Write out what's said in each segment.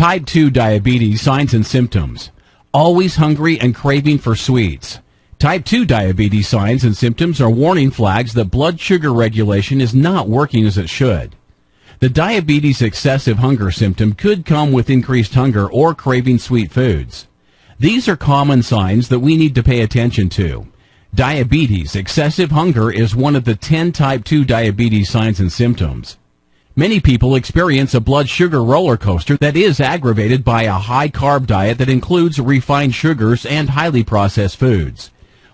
Type 2 diabetes signs and symptoms. Always hungry and craving for sweets. Type 2 diabetes signs and symptoms are warning flags that blood sugar regulation is not working as it should. The diabetes excessive hunger symptom could come with increased hunger or craving sweet foods. These are common signs that we need to pay attention to. Diabetes excessive hunger is one of the 10 type 2 diabetes signs and symptoms. Many people experience a blood sugar roller coaster that is aggravated by a high-carb diet that includes refined sugars and highly processed foods.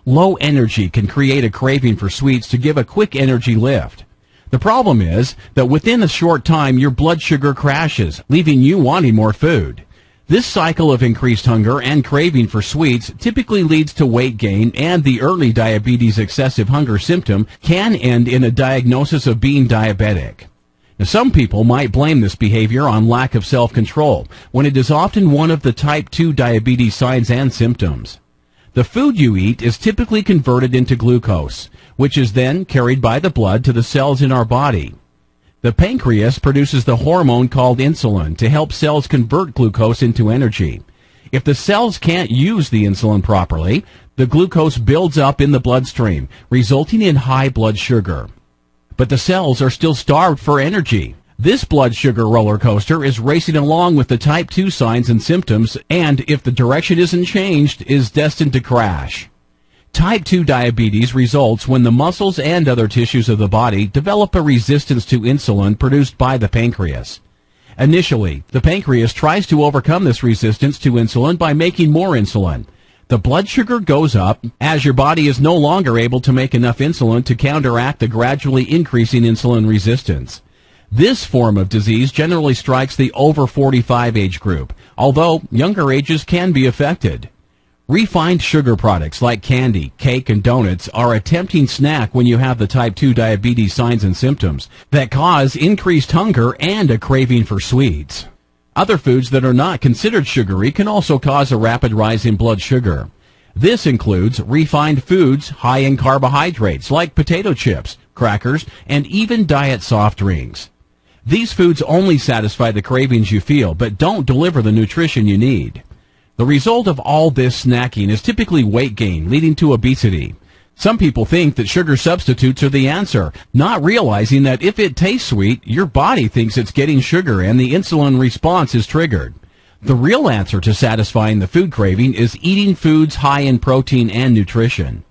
Low energy can create a craving for sweets to give a quick energy lift. The problem is that within a short time, your blood sugar crashes, leaving you wanting more food. This cycle of increased hunger and craving for sweets typically leads to weight gain, and the early diabetes excessive hunger symptom can end in a diagnosis of being diabetic. Now, some people might blame this behavior on lack of self-control, when it is often one of the type 2 diabetes signs and symptoms. The food you eat is typically converted into glucose, which is then carried by the blood to the cells in our body. The pancreas produces the hormone called insulin to help cells convert glucose into energy. If the cells can't use the insulin properly, the glucose builds up in the bloodstream, resulting in high blood sugar. But the cells are still starved for energy. This blood sugar roller coaster is racing along with the type 2 signs and symptoms, and if the direction isn't changed, is destined to crash. Type 2 diabetes results when the muscles and other tissues of the body develop a resistance to insulin produced by the pancreas. Initially, the pancreas tries to overcome this resistance to insulin by making more insulin. The blood sugar goes up as your body is no longer able to make enough insulin to counteract the gradually increasing insulin resistance. This form of disease generally strikes the over 45 age group, although younger ages can be affected. Refined sugar products like candy, cake, and donuts are a tempting snack when you have the type 2 diabetes signs and symptoms that cause increased hunger and a craving for sweets. Other foods that are not considered sugary can also cause a rapid rise in blood sugar. This includes refined foods high in carbohydrates like potato chips, crackers, and even diet soft drinks. These foods only satisfy the cravings you feel, but don't deliver the nutrition you need. The result of all this snacking is typically weight gain, leading to obesity. Some people think that sugar substitutes are the answer, not realizing that if it tastes sweet, your body thinks it's getting sugar and the insulin response is triggered. The real answer to satisfying the food craving is eating foods high in protein and nutrition.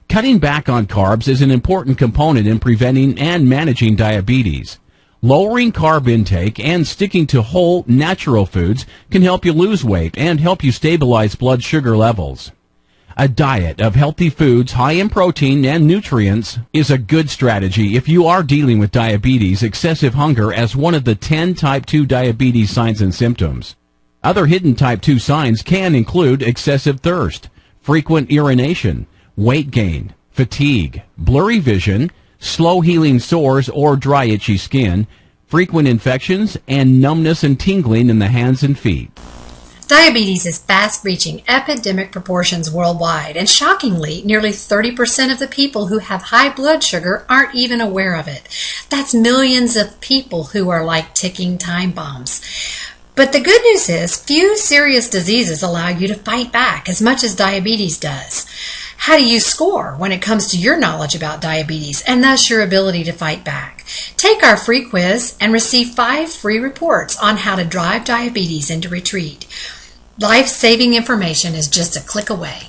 Cutting back on carbs is an important component in preventing and managing diabetes. Lowering carb intake and sticking to whole, natural foods can help you lose weight and help you stabilize blood sugar levels. A diet of healthy foods high in protein and nutrients is a good strategy if you are dealing with diabetes excessive hunger as one of the 10 type 2 diabetes signs and symptoms. Other hidden type 2 signs can include excessive thirst, frequent urination, weight gain, fatigue, blurry vision, slow healing sores or dry itchy skin, frequent infections, and numbness and tingling in the hands and feet. Diabetes is fast reaching epidemic proportions worldwide, and shockingly, nearly 30% of the people who have high blood sugar aren't even aware of it. That's millions of people who are like ticking time bombs. But the good news is, few serious diseases allow you to fight back as much as diabetes does. How do you score when it comes to your knowledge about diabetes and thus your ability to fight back? Take our free quiz and receive 5 free reports on how to drive diabetes into retreat. Life-saving information is just a click away.